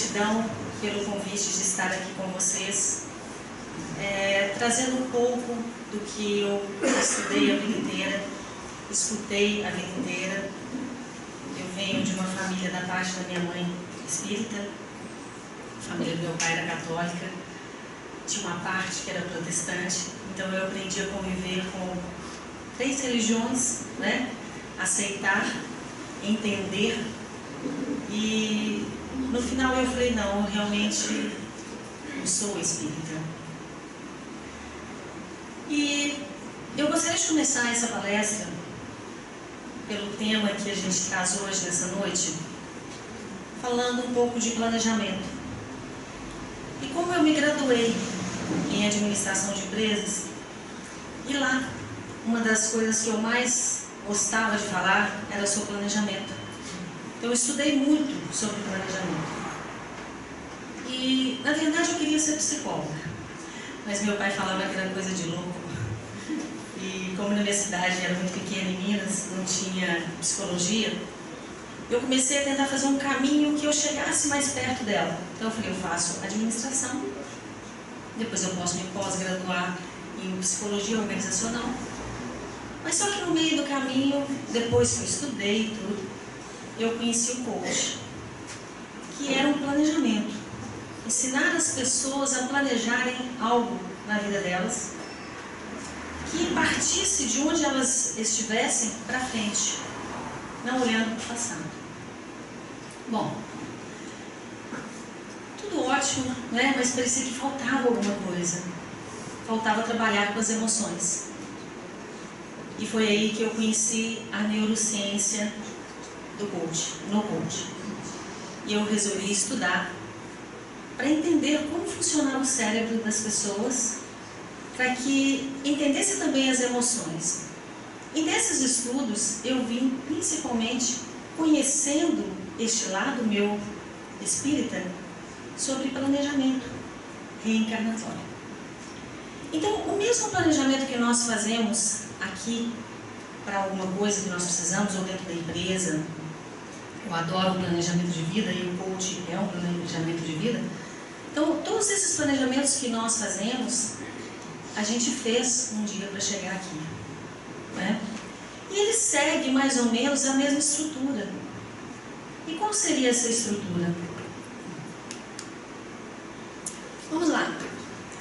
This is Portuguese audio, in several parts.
gratidão pelo convite de estar aqui com vocês, trazendo um pouco do que eu estudei a vida inteira, escutei a vida inteira. Eu venho de uma família da parte da minha mãe espírita, a família do meu pai era católica, tinha uma parte que era protestante, então eu aprendi a conviver com 3 religiões, né? Aceitar, entender, e no final eu falei, não, eu realmente não sou espírita. E eu gostaria de começar essa palestra pelo tema que a gente traz hoje, nessa noite, falando um pouco de planejamento. E como eu me graduei em administração de empresas, e lá, uma das coisas que eu mais gostava de falar era sobre planejamento. Então eu estudei muito sobre planejamento. E, na verdade, eu queria ser psicóloga, mas meu pai falava que era coisa de louco. E como na minha cidade era muito pequena, em Minas, não tinha psicologia, eu comecei a tentar fazer um caminho que eu chegasse mais perto dela. Então eu falei, eu faço administração, depois eu posso me pós-graduar em psicologia organizacional. Mas só que no meio do caminho, depois que eu estudei tudo, eu conheci o coach, que era um planejamento. Ensinar as pessoas a planejarem algo na vida delas, que partisse de onde elas estivessem para frente, não olhando para o passado. Bom, tudo ótimo, né? Mas parecia que faltava alguma coisa. Faltava trabalhar com as emoções. E foi aí que eu conheci a neurociência do coach, no coach. E eu resolvi estudar para entender como funcionava o cérebro das pessoas, para que entendesse também as emoções. E nesses estudos eu vim principalmente conhecendo este lado meu espírita sobre planejamento reencarnatório. Então, o mesmo planejamento que nós fazemos aqui para alguma coisa que nós precisamos, ou dentro da empresa, eu adoro o planejamento de vida e o coach é um planejamento de vida. Então, todos esses planejamentos que nós fazemos, a gente fez um dia para chegar aqui, né? E ele segue mais ou menos a mesma estrutura. E qual seria essa estrutura? Vamos lá.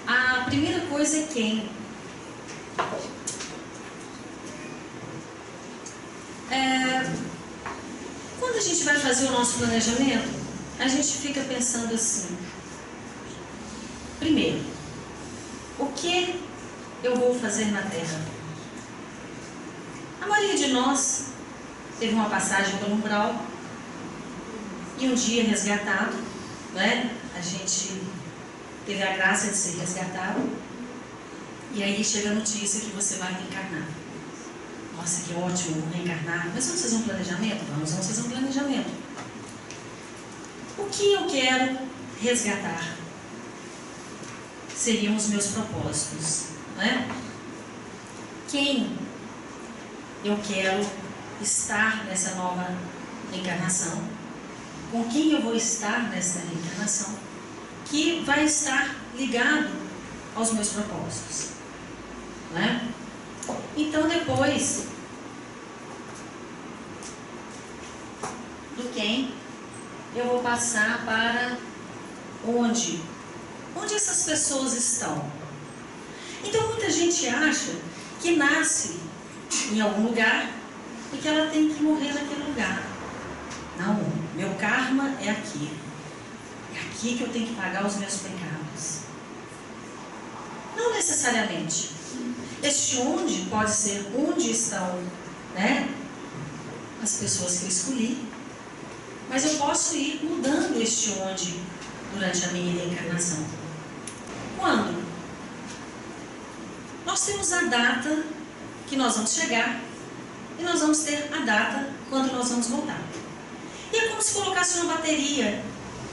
A primeira coisa é quem? Quando a gente vai fazer o nosso planejamento, a gente fica pensando assim: primeiro, o que eu vou fazer na Terra? A maioria de nós teve uma passagem pelo umbral e um dia resgatado, né? A gente teve a graça de ser resgatado e aí chega a notícia que você vai reencarnar. Nossa, que ótimo, vou reencarnar. Mas vamos fazer um planejamento? Vamos fazer um planejamento. O que eu quero resgatar? Seriam os meus propósitos, né? Quem eu quero estar nessa nova encarnação? Com quem eu vou estar nessa reencarnação? Que vai estar ligado aos meus propósitos, né? Então, depois do quem, eu vou passar para onde? Onde essas pessoas estão? Então, muita gente acha que nasce em algum lugar e que ela tem que morrer naquele lugar. Não, meu karma é aqui. É aqui que eu tenho que pagar os meus pecados. Não necessariamente. Este onde pode ser onde estão, né, as pessoas que eu escolhi. Mas eu posso ir mudando este onde durante a minha reencarnação. Quando? Nós temos a data que nós vamos chegar e nós vamos ter a data quando nós vamos voltar. E é como se colocasse uma bateria,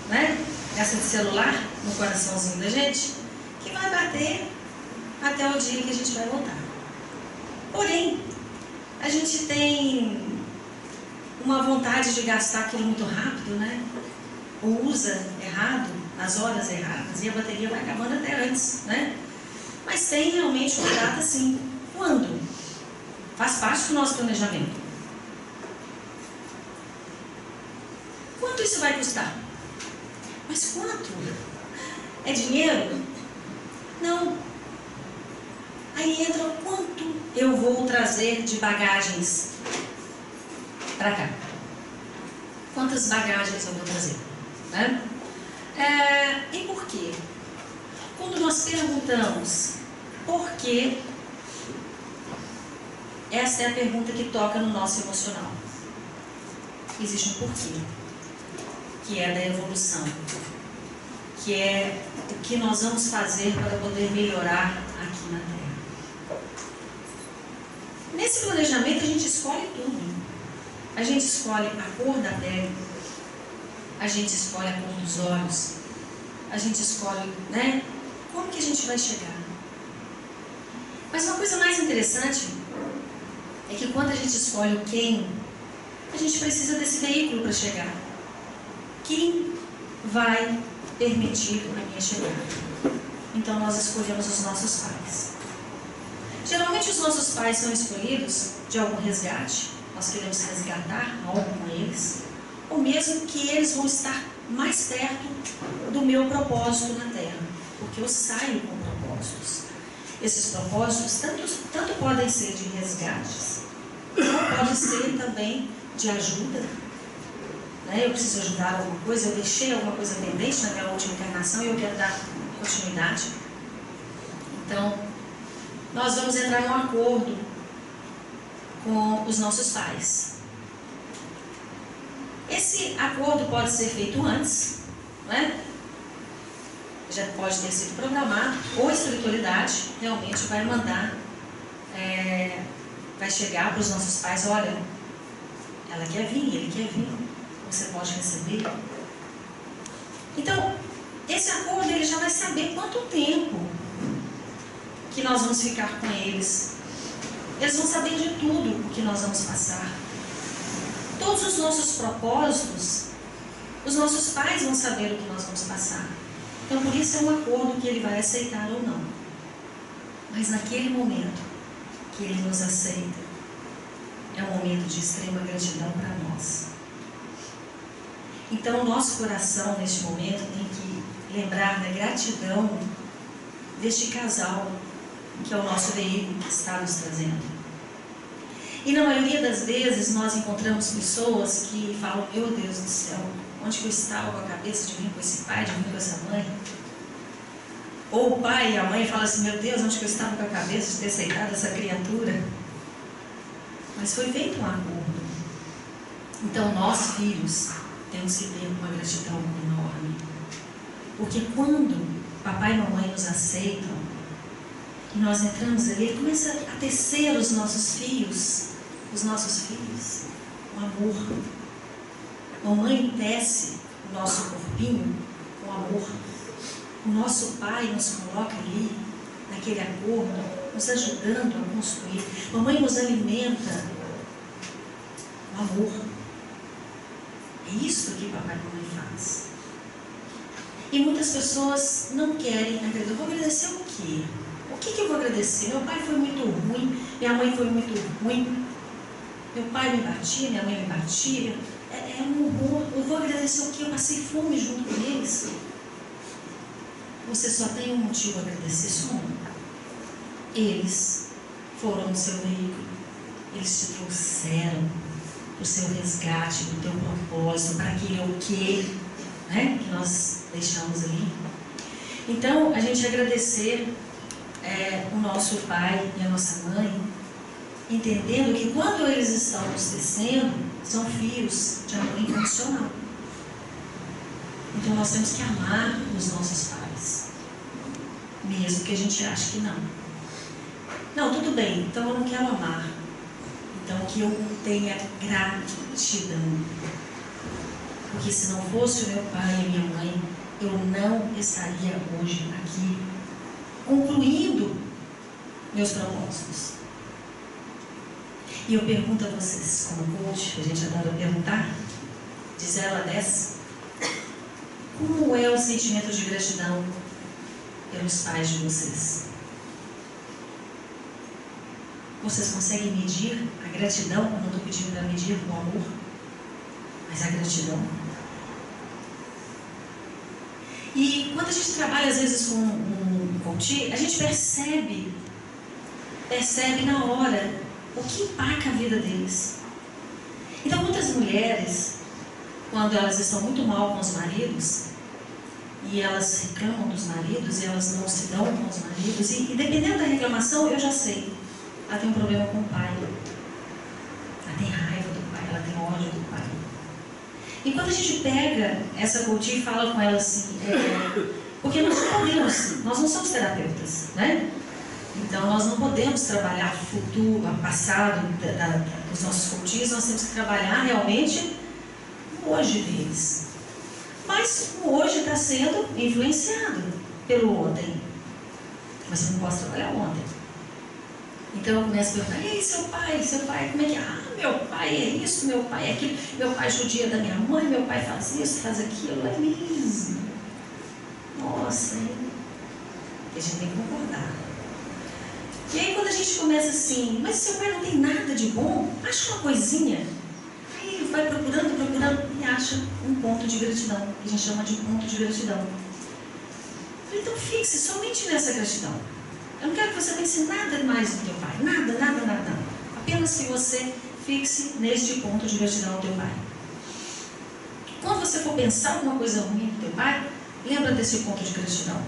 né, essa de celular, no coraçãozinho da gente, que vai bater até o dia que a gente vai voltar. Porém, a gente tem uma vontade de gastar aquilo muito rápido, né? ou usa errado nas horas erradas e a bateria vai acabando até antes, né? Mas tem realmente uma data assim. Quando? Faz parte do nosso planejamento. Quanto isso vai custar? Mas quanto? É dinheiro? Não. Aí entra quanto eu vou trazer de bagagens para cá. Quantas bagagens eu vou trazer? Né? E por quê? Quando nós perguntamos por quê, essa é a pergunta que toca no nosso emocional. Existe um porquê, que é da evolução, que é o que nós vamos fazer para poder melhorar aqui na Terra. Nesse planejamento a gente escolhe tudo. A gente escolhe a cor da pele, a gente escolhe a cor dos olhos, a gente escolhe, né, como que a gente vai chegar. Mas uma coisa mais interessante é que quando a gente escolhe o quem, a gente precisa desse veículo para chegar. Quem vai permitir a minha chegada? Então nós escolhemos os nossos pais. Geralmente os nossos pais são escolhidos de algum resgate. Nós queremos resgatar algo com eles, ou mesmo que eles vão estar mais perto do meu propósito na Terra, porque eu saio com propósitos. Esses propósitos tanto podem ser de resgates, como podem ser também de ajuda. Eu preciso ajudar alguma coisa, eu deixei alguma coisa pendente na minha última encarnação e eu quero dar continuidade. Então, nós vamos entrar num acordo com os nossos pais. Esse acordo pode ser feito antes, né? Já pode ter sido programado, ou a espiritualidade realmente vai mandar, vai chegar para os nossos pais: olha, ela quer vir, ele quer vir, você pode receber. Então, esse acordo ele já vai saber quanto tempo que nós vamos ficar com eles. Eles vão saber de tudo o que nós vamos passar. Todos os nossos propósitos, os nossos pais vão saber o que nós vamos passar. Então, por isso é um acordo que ele vai aceitar ou não. Mas naquele momento que ele nos aceita, é um momento de extrema gratidão para nós. Então, o nosso coração, neste momento, tem que lembrar da gratidão deste casal, que é o nosso veículo que está nos trazendo. E na maioria das vezes nós encontramos pessoas que falam: meu Deus do céu, onde que eu estava com a cabeça de vir com esse pai, de vir com essa mãe? Ou o pai e a mãe falam assim: meu Deus, onde que eu estava com a cabeça de ter aceitado essa criatura? Mas foi feito um acordo. Então nós, filhos, temos que ter uma gratidão enorme. Porque quando papai e mamãe nos aceitam, e nós entramos ali, ele começa a tecer os nossos fios, com amor. Mamãe tece o nosso corpinho com amor. O nosso pai nos coloca ali, naquele acordo, nos ajudando a construir. Mamãe nos alimenta com amor. É isso que papai e mamãe faz. E muitas pessoas não querem agradecer. Eu vou agradecer o quê? O que eu vou agradecer? Meu pai foi muito ruim, minha mãe foi muito ruim, meu pai me batia, minha mãe me batia. É um horror. Eu vou agradecer o quê? Eu passei fome junto com eles. Você só tem um motivo a agradecer, só um. Eles foram o seu veículo. Eles te trouxeram para o seu resgate, para o teu propósito, para aquele o quê, né, que nós deixamos ali. Então, a gente agradecer o nosso pai e a nossa mãe, entendendo que quando eles estão nos tecendo, são fios de amor incondicional. Então nós temos que amar os nossos pais, mesmo que a gente ache que não. Não, tudo bem, então eu não quero amar. Então que eu tenha gratidão. Porque se não fosse o meu pai e a minha mãe, eu não estaria hoje aqui concluindo meus propósitos. E eu pergunto a vocês, como coach, a gente adora perguntar, de 0 a 10, Como é o sentimento de gratidão pelos pais de vocês? Vocês conseguem medir a gratidão? Eu não estou pedindo para medir o amor, mas a gratidão. E quando a gente trabalha às vezes com um coach, a gente percebe na hora o que impacta a vida deles. Então muitas mulheres, quando elas estão muito mal com os maridos, e elas reclamam dos maridos, e elas não se dão com os maridos, e dependendo da reclamação, eu já sei, ela tem um problema com o pai, ela tem raiva do pai, ela tem ódio do pai. E quando a gente pega essa coach e fala com ela assim, porque nós não somos terapeutas, né? Então nós não podemos trabalhar o futuro, o passado dos nossos coaches, nós temos que trabalhar realmente o hoje deles. Mas o hoje está sendo influenciado pelo ontem. Mas eu não posso trabalhar ontem. Então eu começo a perguntar, e aí seu pai, como é que é? Ah, meu pai é isso, meu pai é aquilo, meu pai judia da minha mãe, meu pai faz isso, faz aquilo, é mesmo. Nossa, hein? A gente tem que concordar. E aí quando a gente começa assim, mas seu pai não tem nada de bom, acha uma coisinha. Aí ele vai procurando e acha um ponto de gratidão, que a gente chama de ponto de gratidão. Então fixe somente nessa gratidão. Eu não quero que você pense nada mais do teu pai, nada. Apenas que você fixe neste ponto de gratidão ao teu pai. Quando você for pensar alguma coisa ruim do teu pai, lembra desse ponto de gratidão.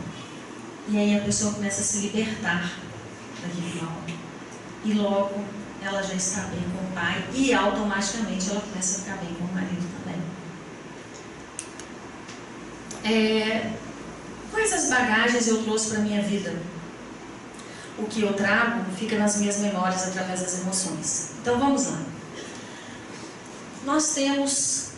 E aí a pessoa começa a se libertar daquele mal. E logo ela já está bem com o pai e automaticamente ela começa a ficar bem com o marido também. Quais as bagagens eu trouxe para a minha vida? O que eu trago fica nas minhas memórias através das emoções. Então vamos lá. Nós temos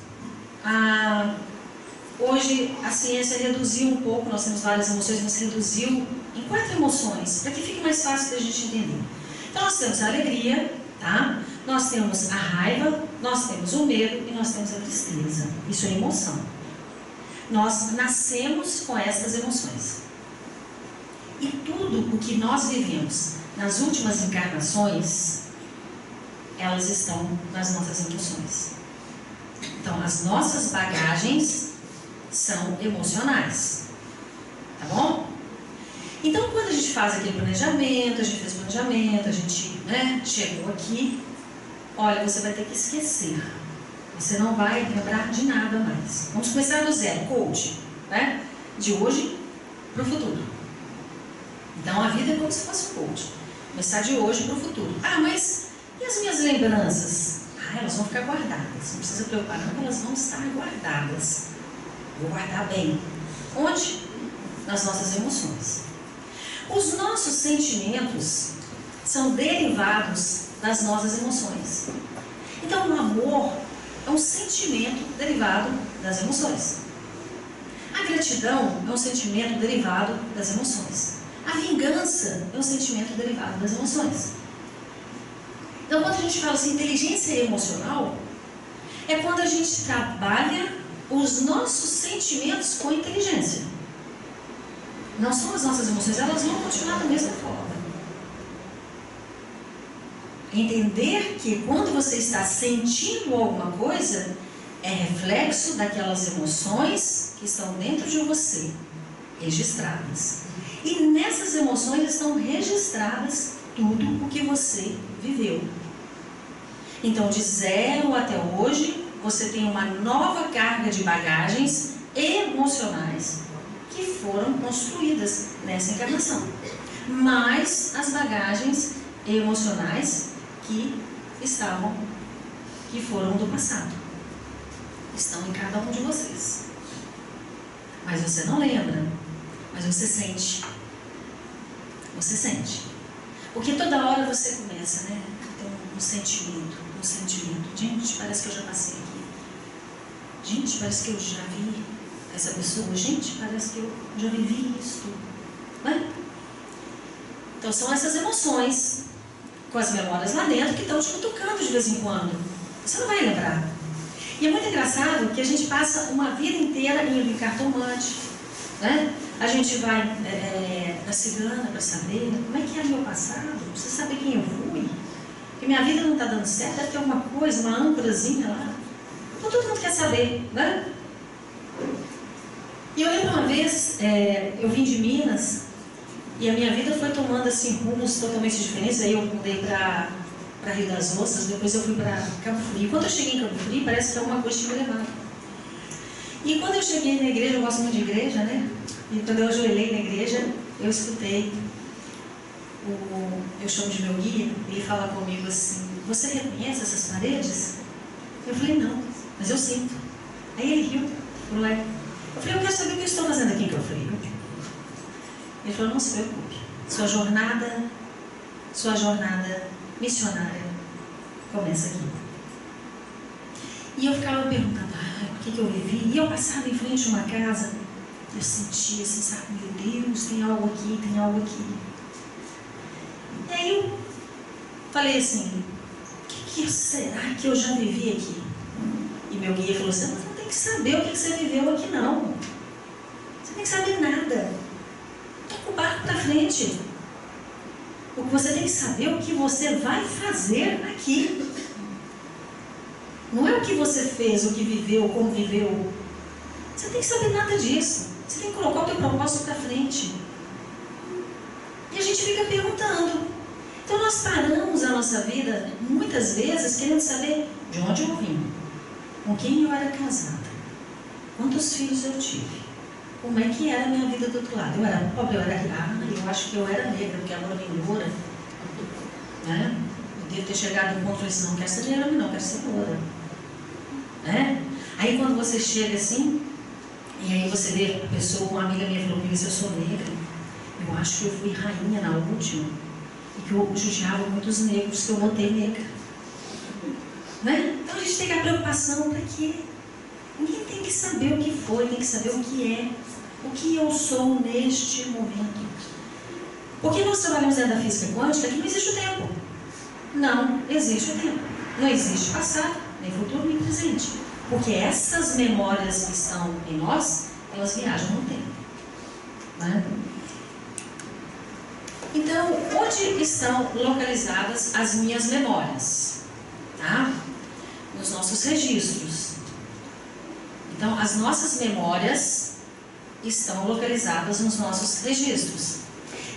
hoje a ciência reduziu um pouco, nós temos várias emoções, mas reduziu em 4 emoções, para que fique mais fácil da gente entender. Então nós temos a alegria, tá? Nós temos a raiva, nós temos o medo e nós temos a tristeza. Isso é emoção. Nós nascemos com estas emoções. E tudo o que nós vivemos nas últimas encarnações, elas estão nas nossas emoções. Então, as nossas bagagens são emocionais. Tá bom? Então, quando a gente faz aquele planejamento, a gente fez planejamento, a gente chegou aqui, olha, você vai ter que esquecer. Você não vai lembrar de nada mais. Vamos começar do zero, coach, né? De hoje para o futuro. Então a vida é como se fosse um coach. Começar de hoje para o futuro. Ah, mas e as minhas lembranças? Ah, elas vão ficar guardadas. Não precisa preocupar, não, elas vão estar guardadas. Vou guardar bem. Onde? Nas nossas emoções. Os nossos sentimentos são derivados das nossas emoções. Então o amor é um sentimento derivado das emoções. A gratidão é um sentimento derivado das emoções. A vingança é um sentimento derivado das emoções. Então, quando a gente fala assim, inteligência emocional, é quando a gente trabalha os nossos sentimentos com inteligência. Não são as nossas emoções, elas vão continuar da mesma forma. Entender que quando você está sentindo alguma coisa, é reflexo daquelas emoções que estão dentro de você, registradas. E nessas emoções estão registradas tudo o que você viveu. Então, de 0 até hoje, você tem uma nova carga de bagagens emocionais que foram construídas nessa encarnação. Mais as bagagens emocionais que foram do passado. Estão em cada um de vocês. Mas você não lembra. Mas você sente. Você sente. Porque toda hora você começa, né? Então, um sentimento. Gente, parece que eu já passei aqui. Gente, parece que eu já vi essa pessoa. Gente, parece que eu já vivi isso. Né? Então, são essas emoções com as memórias lá dentro que estão te cutucando de vez em quando. Você não vai lembrar. E é muito engraçado que a gente passa uma vida inteira indo em cartomante, né? A gente vai na cigana para saber como é que é o meu passado, precisa saber quem eu fui. Porque minha vida não está dando certo, deve ter alguma coisa, uma âncorazinha lá. Então todo mundo quer saber, né? E eu lembro uma vez, eu vim de Minas, e a minha vida foi tomando assim rumos totalmente diferentes. Aí eu mudei para Rio das Ostras, depois eu fui para Cabo Frio. Quando eu cheguei em Cabo Frio, parece que alguma coisa tinha me levado. E quando eu cheguei na igreja, eu gosto muito de igreja, né? E quando eu ajoelhei na igreja, eu escutei, eu chamo de meu guia, ele fala comigo assim: você reconhece essas paredes? Eu falei: não, mas eu sinto. Aí ele riu, falou: é. Eu falei: eu quero saber o que eu estou fazendo aqui em Cabo Frio. Ele falou: não se preocupe, sua jornada missionária começa aqui. E eu ficava perguntando: por que eu vivi? E eu passava em frente a uma casa, eu sentia assim, sabe, meu Deus, tem algo aqui, tem algo aqui. E aí eu falei assim: o que será que eu já vivi aqui? E meu guia falou assim: mas não tem que saber o que você viveu aqui não. Você tem que saber nada. Toca o barco para frente. O que você tem que saber é o que você vai fazer aqui. Não é o que você fez, o que viveu, como viveu. Você tem que saber nada disso. Você tem que colocar o teu propósito para frente. E a gente fica perguntando. Então nós paramos a nossa vida, muitas vezes, querendo saber de onde eu vim, com quem eu era casada, quantos filhos eu tive, como é que era a minha vida do outro lado. Eu era pobre, eu era eu acho que eu era negra, porque agora nem loura, né? Eu devo ter chegado no ponto e falei assim: não quero ser negra, não, quero ser loura, né? Aí quando você chega assim, e aí você vê a pessoa, uma amiga minha falou comigo: eu sou negra, eu acho que eu fui rainha na última, e que eu judiava muitos negros, que eu votei negra, né? Então a gente tem a preocupação para quê? Ninguém tem que saber o que foi, tem que saber o que é, o que eu sou neste momento. Porque nós trabalhamos dentro da física quântica que não existe o tempo. Não existe o tempo. Não existe passado, nem futuro, nem presente. Porque essas memórias que estão em nós, elas viajam no tempo, né? Então, onde estão localizadas as minhas memórias? Tá? Nos nossos registros. Então, as nossas memórias estão localizadas nos nossos registros.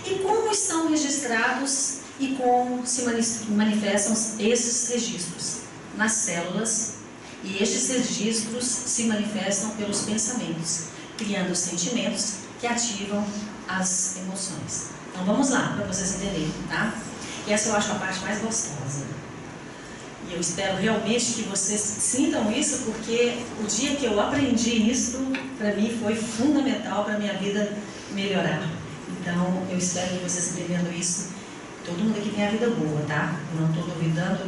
E como estão registrados e como se manifestam esses registros? Nas células, e estes registros se manifestam pelos pensamentos, criando sentimentos que ativam as emoções. Então vamos lá, para vocês entenderem, tá? E essa eu acho a parte mais gostosa. E eu espero realmente que vocês sintam isso, porque o dia que eu aprendi isso, para mim foi fundamental para a minha vida melhorar. Então, eu espero que vocês entendendo isso, todo mundo aqui tem a vida boa, tá? Eu não estou duvidando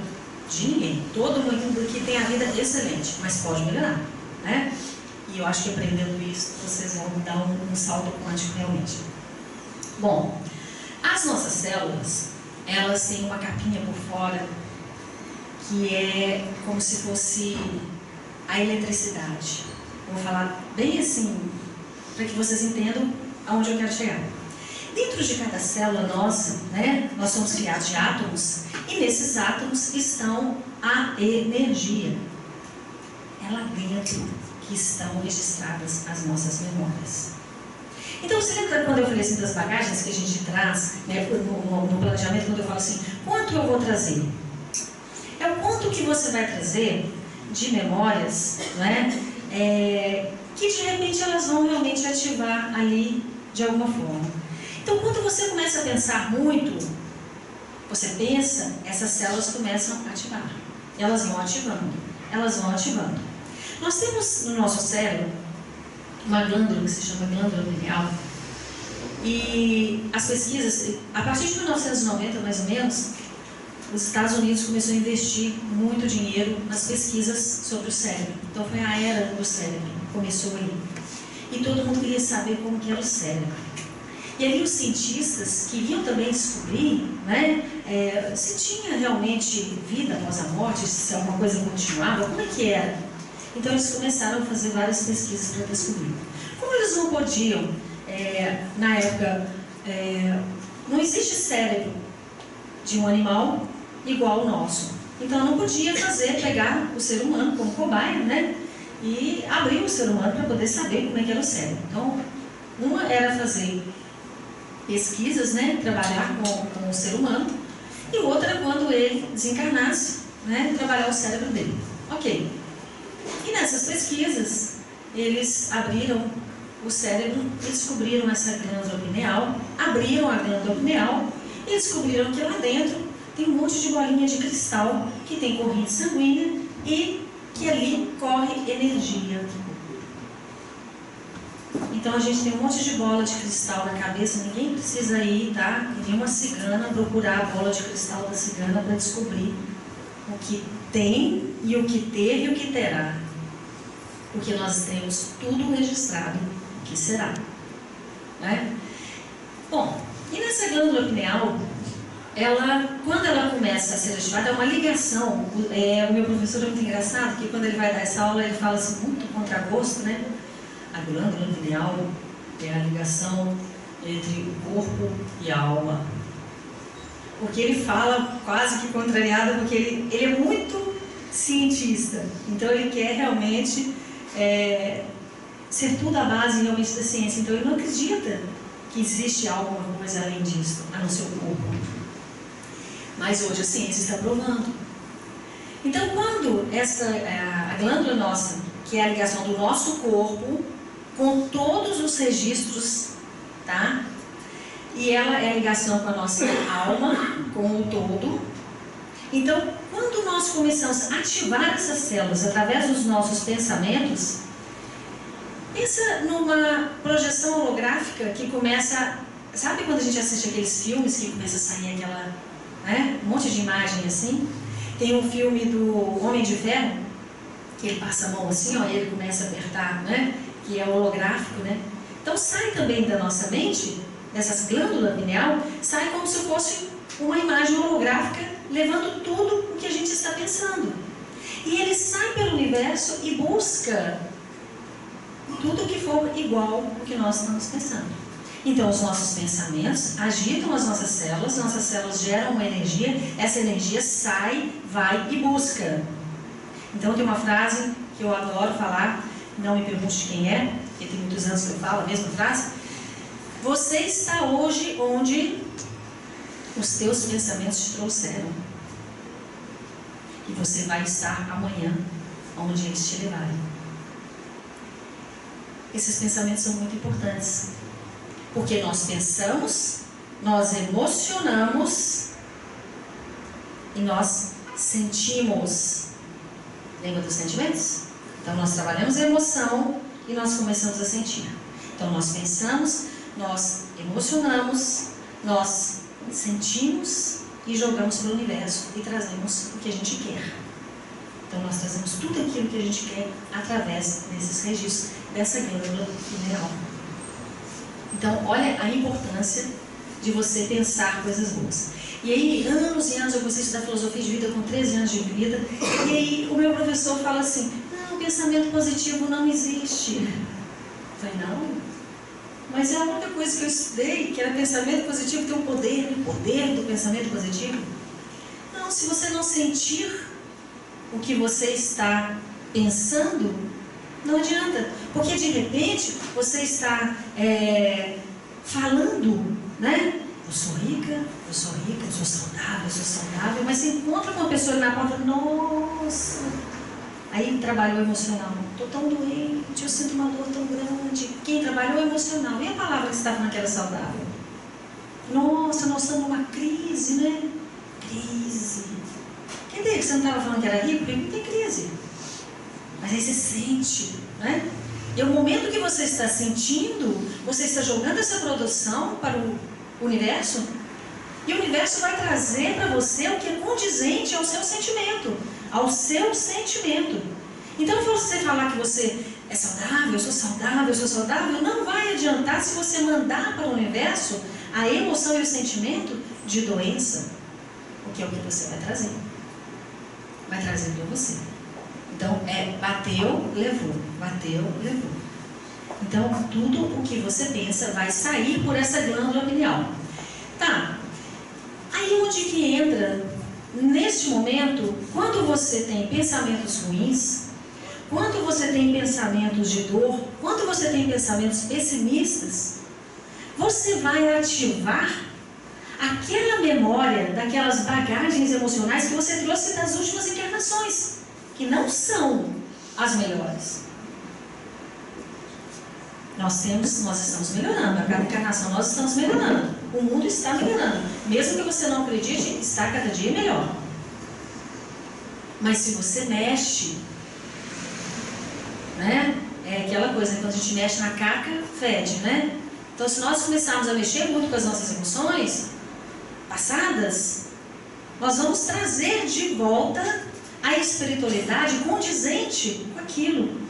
de ninguém. Todo mundo aqui tem a vida excelente, mas pode melhorar, né? E eu acho que aprendendo isso, vocês vão dar um salto quântico realmente. Bom, as nossas células, elas têm uma capinha por fora, que é como se fosse a eletricidade. Vou falar bem assim, para que vocês entendam aonde eu quero chegar. Dentro de cada célula nossa, né, nós somos criados de átomos, e nesses átomos estão a energia. É lá dentro que estão registradas as nossas memórias. Então, você lembra quando eu falei assim das bagagens que a gente traz, né, no planejamento, quando eu falo assim, quanto eu vou trazer? É o quanto que você vai trazer de memórias, né, que de repente elas vão realmente ativar ali de alguma forma. Então, quando você começa a pensar muito, você pensa, essas células começam a ativar. Elas vão ativando, elas vão ativando. Nós temos no nosso cérebro uma glândula que se chama glândula pineal. E as pesquisas, a partir de 1990 mais ou menos, os Estados Unidos começou a investir muito dinheiro nas pesquisas sobre o cérebro. Então foi a era do cérebro, começou aí. E todo mundo queria saber como que era o cérebro. E ali os cientistas queriam também descobrir, né, se tinha realmente vida após a morte, se alguma coisa continuava, como é que era. Então eles começaram a fazer várias pesquisas para descobrir. Como eles não podiam, na época, não existe cérebro de um animal igual ao nosso. Então não podia pegar o ser humano como cobaia, né? E abrir o ser humano para poder saber como é que era o cérebro. Então, uma era fazer pesquisas, né? Trabalhar com o ser humano, e outra era quando ele desencarnasse, né? Trabalhar o cérebro dele. Ok. E nessas pesquisas, eles abriram o cérebro e descobriram essa glândula pineal, abriram a glândula pineal e descobriram que lá dentro tem um monte de bolinha de cristal que tem corrente sanguínea e que ali corre energia. Então a gente tem um monte de bola de cristal na cabeça, ninguém precisa ir, tá? Nenhuma cigana procurar a bola de cristal da cigana para descobrir o que tem e o que teve e o que terá. Porque nós temos tudo registrado, o que será. Né? Bom, e nessa glândula pineal, quando ela começa a ser ativada, é uma ligação. O meu professor é muito engraçado, que quando ele vai dar essa aula, ele fala assim, muito contra gosto, né? A glândula pineal é a ligação entre o corpo e a alma. Porque ele fala quase que contrariado, porque ele é muito cientista. Então ele quer realmente ser tudo a base realmente da ciência. Então ele não acredita que existe alguma coisa além disso, a não ser o corpo. Mas hoje a ciência está provando. Então, quando a glândula nossa, que é a ligação do nosso corpo com todos os registros, tá? E ela é a ligação com a nossa alma, com o todo. Então, quando nós começamos a ativar essas células através dos nossos pensamentos, pensa numa projeção holográfica que começa... Sabe quando a gente assiste aqueles filmes que começa a sair aquela... né? Um monte de imagem assim? Tem um filme do Homem de Ferro, que ele passa a mão assim, ó, e ele começa a apertar, né? Que é holográfico, né? Então sai também da nossa mente, dessas glândulas pineal, sai como se fosse uma imagem holográfica, levando tudo o que a gente está pensando. E ele sai pelo universo e busca tudo o que for igual ao que nós estamos pensando. Então os nossos pensamentos agitam as nossas células geram uma energia, essa energia sai, vai e busca. Então tem uma frase que eu adoro falar, não me pergunte de quem é, porque tem muitos anos que eu falo a mesma frase. Você está hoje onde os teus pensamentos te trouxeram. E você vai estar amanhã onde eles te levarem. Esses pensamentos são muito importantes. Porque nós pensamos, nós emocionamos e nós sentimos. Lembra dos sentimentos? Então nós trabalhamos a emoção e nós começamos a sentir. Então nós pensamos, nós emocionamos, nós sentimos e jogamos para o universo e trazemos o que a gente quer. Então nós trazemos tudo aquilo que a gente quer através desses registros, dessa glândula pineal. Então olha a importância de você pensar coisas boas. E aí, anos e anos, eu comecei a estudar filosofia de vida com 13 anos de vida, e aí o meu professor fala assim, não, pensamento positivo não existe. Eu falei, não, mas é a única coisa que eu estudei, que era pensamento positivo, tem o poder do pensamento positivo. Não, se você não sentir o que você está pensando, não adianta, porque de repente você está falando, né? Eu sou rica, eu sou saudável, mas você encontra uma pessoa na porta, nossa, aí trabalhou emocional, estou tão doente, eu sinto uma dor tão grande. Quem trabalhou emocional, e a palavra que estava naquela saudável? Nossa, nós estamos numa crise, né? Crise. Quer dizer que você não estava falando que era rico? Porque não tem crise. Mas aí você sente, né? E o momento que você está sentindo, você está jogando essa produção para o universo, e o universo vai trazer para você o que é condizente ao seu sentimento, Então, se você falar que você é saudável, eu sou saudável, não vai adiantar se você mandar para o universo a emoção e o sentimento de doença, porque é o que você vai trazer. Vai trazer para você. Então, bateu, levou. Bateu, levou. Então, tudo o que você pensa vai sair por essa glândula pineal. Tá. Aí onde que entra, neste momento, quando você tem pensamentos ruins, quando você tem pensamentos de dor, quando você tem pensamentos pessimistas, você vai ativar aquela memória daquelas bagagens emocionais que você trouxe das últimas encarnações, que não são as melhores. Nós estamos melhorando, a cada encarnação nós estamos melhorando, o mundo está melhorando, mesmo que você não acredite, está cada dia melhor. Mas se você mexe, né? É aquela coisa, quando a gente mexe na caca, fede, né? Então, se nós começarmos a mexer muito com as nossas emoções passadas, nós vamos trazer de volta a espiritualidade condizente com aquilo.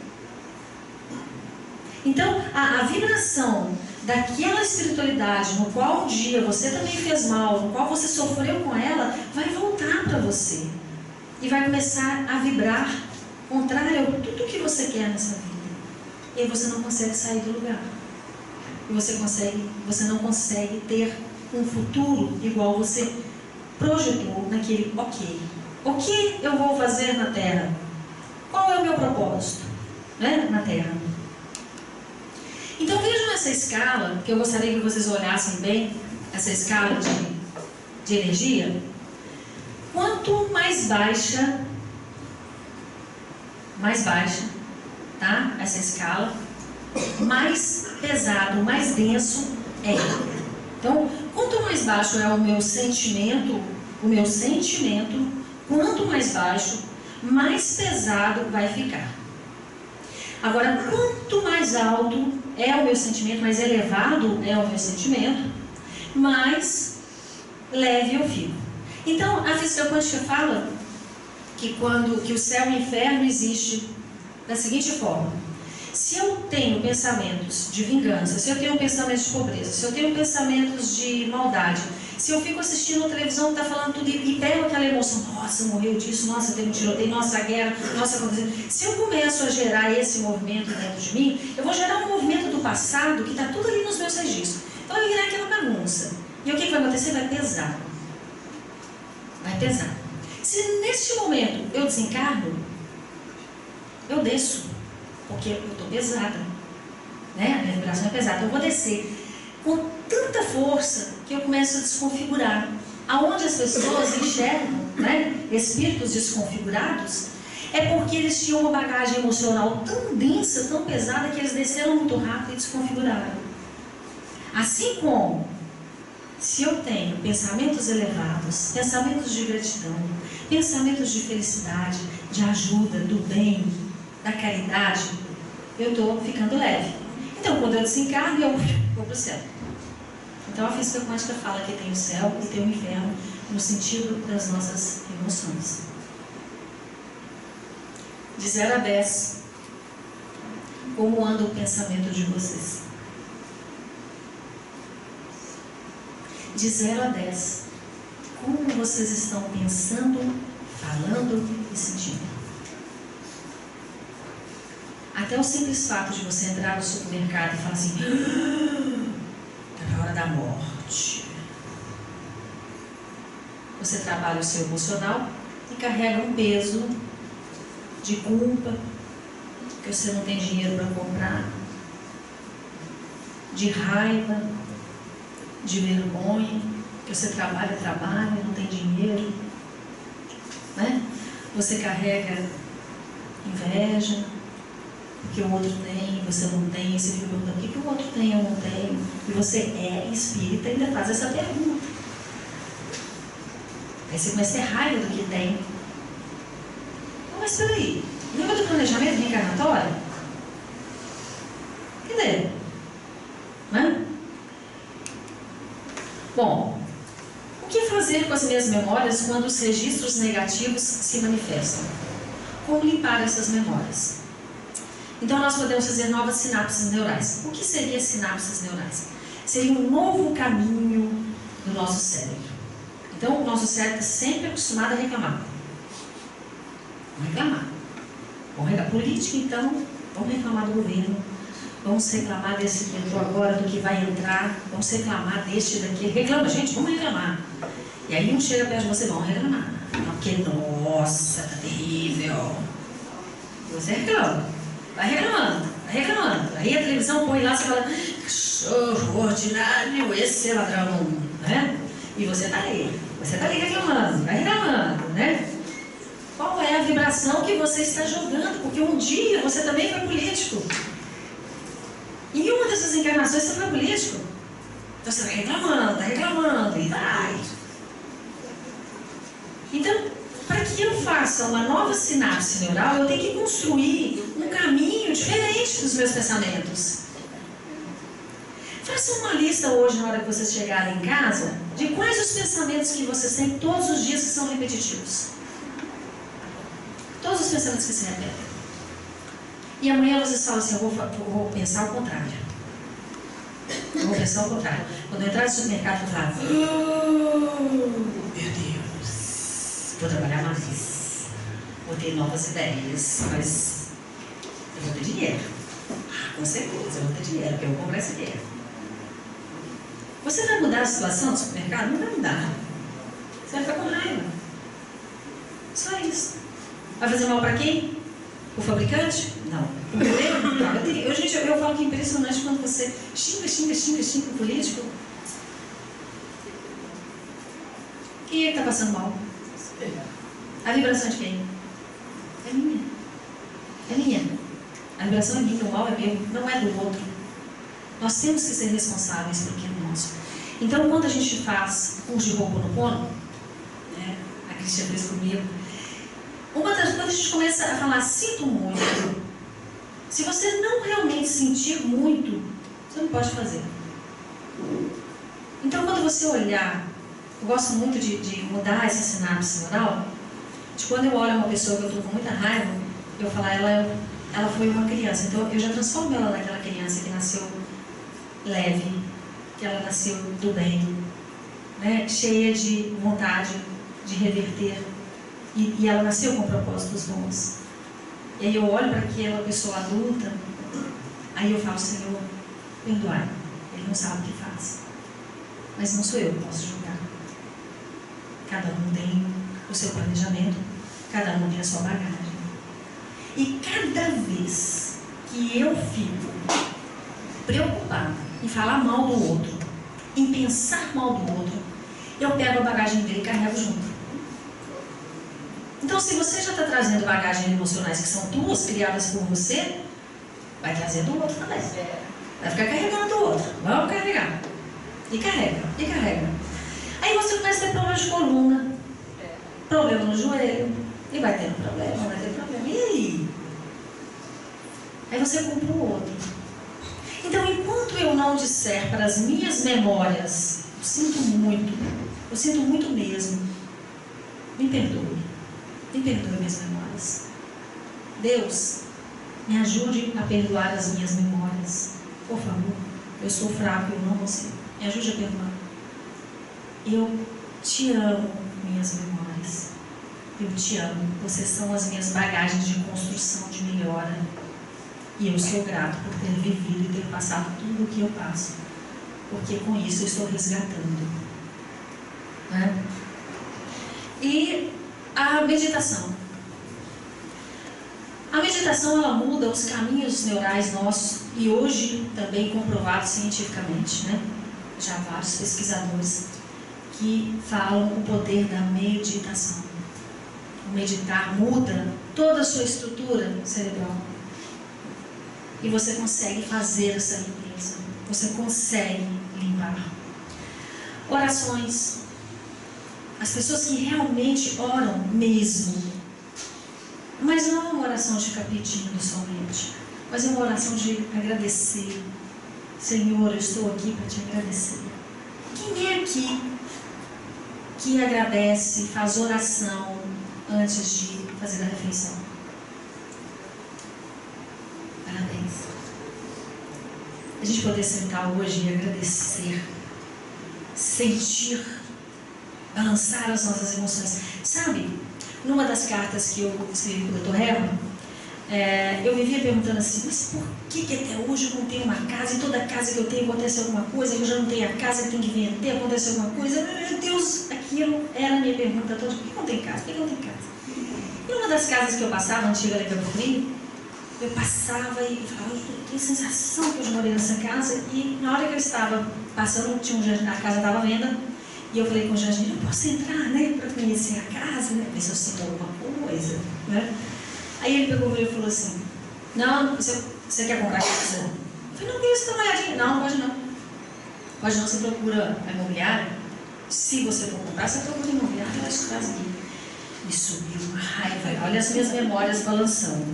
Então, a vibração daquela espiritualidade no qual um dia você também fez mal, no qual você sofreu com ela, vai voltar para você. E vai começar a vibrar contrário a tudo que você quer nessa vida. E aí você não consegue sair do lugar. E você não consegue ter um futuro igual você projetou naquele ok. O que eu vou fazer na Terra? Qual é o meu propósito, né, na Terra? Então vejam essa escala, que eu gostaria que vocês olhassem bem, essa escala de energia. Quanto mais baixa, tá? Essa escala, mais pesado, mais denso é. Então, quanto mais baixo é o meu sentimento, quanto mais baixo, mais pesado vai ficar. Agora, quanto mais alto é o meu sentimento, mais elevado é o meu sentimento, mais leve eu fico. Então, a física quântica fala que o céu e o inferno existe da seguinte forma: se eu tenho pensamentos de vingança, se eu tenho pensamentos de pobreza, se eu tenho pensamentos de maldade, se eu fico assistindo a televisão que está falando tudo e pego aquela emoção, nossa, morreu disso, nossa, teve um tiroteio, nossa, guerra, nossa, aconteceu. Se eu começo a gerar esse movimento dentro de mim, eu vou gerar um movimento do passado que está tudo ali nos meus registros. Então vai virar aquela bagunça. E o que vai acontecer? Vai pesar. Vai pesar. Se neste momento eu desencarno, eu desço, porque eu estou pesada, né? A minha vibração é pesada. Eu vou descer com tanta força que eu começo a desconfigurar. Aonde as pessoas enxergam, né, espíritos desconfigurados, é porque eles tinham uma bagagem emocional tão densa, tão pesada, que eles desceram muito rápido e desconfiguraram. Assim como, se eu tenho pensamentos elevados, pensamentos de gratidão, pensamentos de felicidade, de ajuda, do bem, da caridade, eu estou ficando leve. Então, quando eu desencarno, eu vou para o céu. Então, a física quântica fala que tem o céu e tem o inferno no sentido das nossas emoções. De 0 a 10, como anda o pensamento de vocês? De 0 a 10, como vocês estão pensando, falando e sentindo? Até o simples fato de você entrar no supermercado e falar assim: está na hora da morte. Você trabalha o seu emocional e carrega um peso de culpa, que você não tem dinheiro para comprar, de raiva, de vergonha, que você trabalha, não tem dinheiro, né? Você carrega inveja, porque o outro tem, você não tem, você fica perguntando: o que o outro tem, eu não tenho? E você é espírita e ainda faz essa pergunta. Aí você começa a ter raiva do que tem. Mas espera aí, lembra do planejamento reencarnatório? Cadê? Né? Bom, o que fazer com as minhas memórias quando os registros negativos se manifestam? Como limpar essas memórias? Então nós podemos fazer novas sinapses neurais. O que seria sinapses neurais? Seria um novo caminho do nosso cérebro. Então o nosso cérebro está sempre acostumado a reclamar. Vamos reclamar política, então, vamos reclamar do governo. Vamos reclamar desse que entrou agora, do que vai entrar. Vamos reclamar deste daqui. Reclama, gente, vamos reclamar. E aí um chega perto de você, vamos reclamar. Porque, nossa, tá terrível. E você reclama. Vai reclamando, vai reclamando. Aí a televisão põe lá, você fala, cachorro ordinário, esse é ladrão, né? E você tá ali reclamando, vai reclamando, né? Qual é a vibração que você está jogando? Porque um dia você também foi político. E em uma dessas encarnações você foi político. Então você vai reclamando, e vai. Então, para que eu faça uma nova sinapse neural, eu tenho que construir um caminho diferente dos meus pensamentos. Faça uma lista hoje, na hora que vocês chegarem em casa, de quais os pensamentos que vocês têm todos os dias que são repetitivos. Todos os pensamentos que se repetem. E amanhã vocês falam assim, eu vou pensar ao contrário. Eu vou pensar ao contrário. Quando eu entrar no supermercado, eu vou falar, meu Deus, vou trabalhar mais. Vou ter novas ideias, mas eu vou ter dinheiro. Com certeza, eu vou ter dinheiro, porque eu vou comprar esse dinheiro. Você vai mudar a situação do supermercado? Não vai mudar. Você vai ficar com raiva. Só isso. Vai fazer mal para quem? O fabricante? Não. O governo? Não. Eu falo que é impressionante quando você xinga o político. Quem é que está passando mal? A vibração de quem? É minha. É minha. A vibração é minha, o mal é meu, não é do outro. Nós temos que ser responsáveis por aquilo nosso. Então, quando a gente faz curso de Ho'oponopono, né, a Cristina fez comigo, quando a gente começa a falar, sinto muito, se você não realmente sentir muito, você não pode fazer. Então, quando você olhar, eu gosto muito de mudar essa sinapse neural, de quando eu olho uma pessoa que eu estou com muita raiva, eu falo, ela foi uma criança, então eu já transformo ela naquela criança que nasceu leve, que ela nasceu do bem, né? Cheia de vontade de reverter, e ela nasceu com propósitos bons. E aí eu olho para aquela pessoa adulta, aí eu falo, Senhor, perdoai, ele não sabe o que faz, mas não sou eu que posso julgar. Cada um tem o seu planejamento, cada um tem a sua bagagem. E cada vez que eu fico preocupado em falar mal do outro, em pensar mal do outro, eu pego a bagagem dele e carrego junto. Então, se você já está trazendo bagagens emocionais que são tuas, criadas por você, vai trazer do outro também. Vai ficar carregando do outro. Vamos carregar. E carrega, e carrega. Aí você começa a ter problema de coluna, problema no joelho, e vai tendo problema, vai tendo problema. E aí? Aí você culpa o outro. Então, enquanto eu não disser para as minhas memórias, eu sinto muito mesmo, me perdoe minhas memórias. Deus, me ajude a perdoar as minhas memórias. Por favor, eu sou fraco, eu não consigo. Me ajude a perdoar. Eu te amo, minhas memórias. Eu te amo. Vocês são as minhas bagagens de construção, de melhora. E eu sou grato por ter vivido e ter passado tudo o que eu passo. Porque com isso eu estou resgatando. Né? E a meditação. A meditação, ela muda os caminhos neurais nossos e hoje também comprovado cientificamente, né? Já vários pesquisadores que falam o poder da meditação. O meditar muda toda a sua estrutura cerebral. E você consegue fazer essa limpeza. Você consegue limpar. Orações. As pessoas que realmente oram mesmo. Mas não é uma oração de ficar pedindo somente. Mas é uma oração de agradecer. Senhor, eu estou aqui para te agradecer. Quem é aqui que agradece, faz oração antes de fazer a refeição? Parabéns. A gente poder sentar hoje e agradecer, sentir, balançar as nossas emoções. Sabe, numa das cartas que eu escrevi para o Dr. Herman, eu vivia perguntando assim, mas por que até hoje eu não tenho uma casa? E toda casa que eu tenho acontece alguma coisa, eu já não tenho a casa, eu tenho que vender, acontece alguma coisa. Meu Deus, aquilo era a minha pergunta toda. Por que não tem casa? Por que não tem casa? E uma das casas que eu passava, antiga da Campo, eu passava e falava, eu tenho a sensação que eu já morei nessa casa. E na hora que eu estava passando, a casa estava à venda. E eu falei com o jardineiro, eu posso entrar, né, para conhecer a casa, né, ver se eu sinto alguma coisa, né? Aí ele pegou e falou assim, não, você quer comprar casa? Eu falei, não, queria dar uma olhadinha. Não, pode não. Pode não, você procura a imobiliária. Se você for comprar, você procura a imobiliária, ela casa aqui. Me subiu uma raiva, olha as minhas memórias balançando.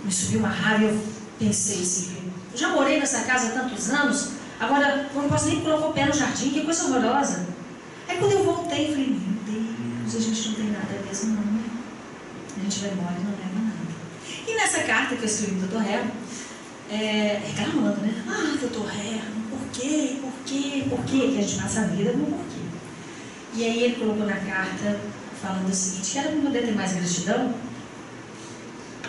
Me subiu uma raiva e eu pensei assim, eu já morei nessa casa há tantos anos, agora eu não posso nem colocar o pé no jardim, que coisa horrorosa. Aí quando eu voltei, eu falei, meu Deus, a gente não tem nada mesmo não, né? A gente vai embora e não leva nada. E nessa carta que eu escrevi do Dr. Herman, reclamando, né? Ah, Dr. Herman, por quê? Por quê? Por quê? Que a gente passa a vida no porquê. E aí ele colocou na carta, falando o seguinte, que era para poder ter mais gratidão,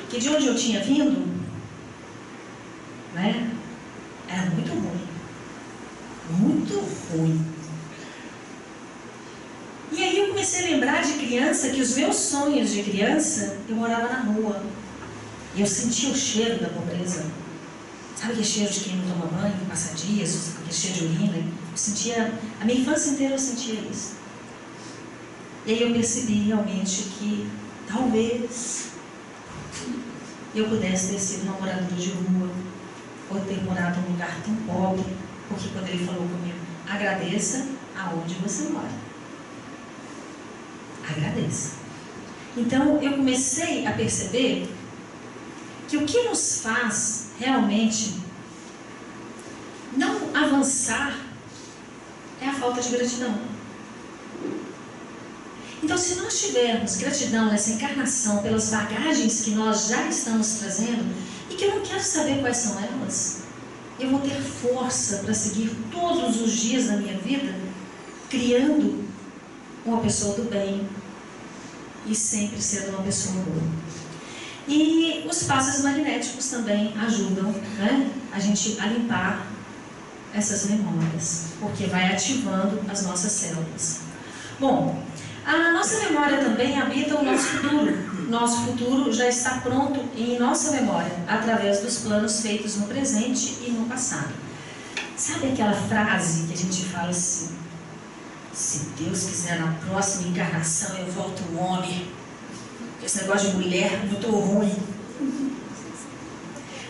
que de onde eu tinha vindo, né? Era muito ruim. Muito ruim. E aí eu comecei a lembrar de criança, que os meus sonhos de criança, eu morava na rua. E eu sentia o cheiro da pobreza. Sabe aquele cheiro de quem não toma banho, passa dias, aquele cheiro de urina? Eu sentia, a minha infância inteira eu sentia isso. E aí eu percebi realmente que talvez eu pudesse ter sido uma moradora de rua, ou ter morado num lugar tão pobre, porque quando ele falou comigo, agradeça aonde você mora. Agradeça. Então eu comecei a perceber que o que nos faz realmente não avançar é a falta de gratidão. Então, se nós tivermos gratidão nessa encarnação pelas bagagens que nós já estamos trazendo, e que eu não quero saber quais são elas, eu vou ter força para seguir todos os dias da minha vida criando uma pessoa do bem e sempre sendo uma pessoa boa. E os passos magnéticos também ajudam, né, a gente a limpar essas memórias, porque vai ativando as nossas células. Bom, a nossa memória também habita o nosso futuro. Nosso futuro já está pronto em nossa memória, através dos planos feitos no presente e no passado. Sabe aquela frase que a gente fala assim, se Deus quiser na próxima encarnação eu volto um homem, esse negócio de mulher é muito ruim.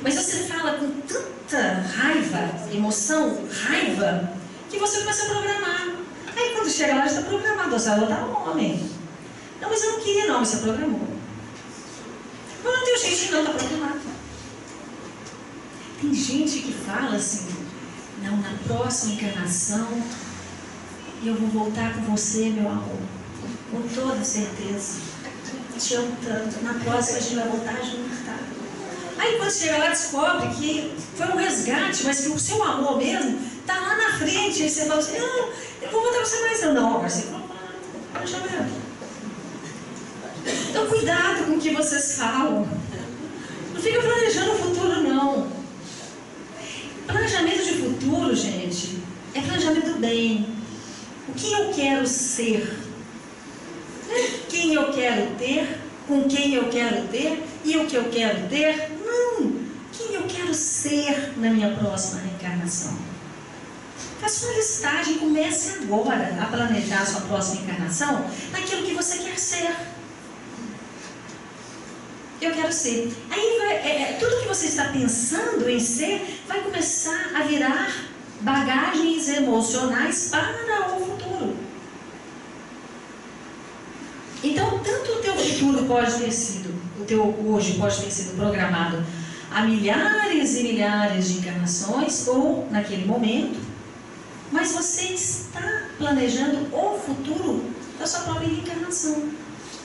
Mas você fala com tanta raiva, emoção, raiva, que você começa a programar. Aí quando chega lá, já está programado, você vai botar um homem. Não, mas eu não queria não, você programou. Mas não tem jeito não, está programado. Tem gente que fala assim, não, na próxima encarnação, eu vou voltar com você, meu amor. Com toda certeza. Te amo tanto. Na próxima a gente vai voltar junto, tá? Aí quando chega lá, descobre que foi um resgate, mas que o seu amor mesmo está lá na frente. Aí você fala assim, não, eu vou voltar com você mais não. Agora você fala, então cuidado com o que vocês falam. Não fica planejando o futuro, não. Planejamento de futuro, gente, é planejamento do bem. O que eu quero ser? Quem eu quero ter? Com quem eu quero ter? E o que eu quero ter? Não! Quem eu quero ser na minha próxima reencarnação? Faça uma listagem, comece agora a planejar a sua próxima encarnação naquilo que você quer ser. Eu quero ser. Aí tudo que você está pensando em ser vai começar a virar bagagens emocionais para o futuro. Então, tanto o teu futuro pode ter sido, o teu hoje pode ter sido programado há milhares e milhares de encarnações, ou naquele momento, mas você está planejando o futuro da sua própria reencarnação.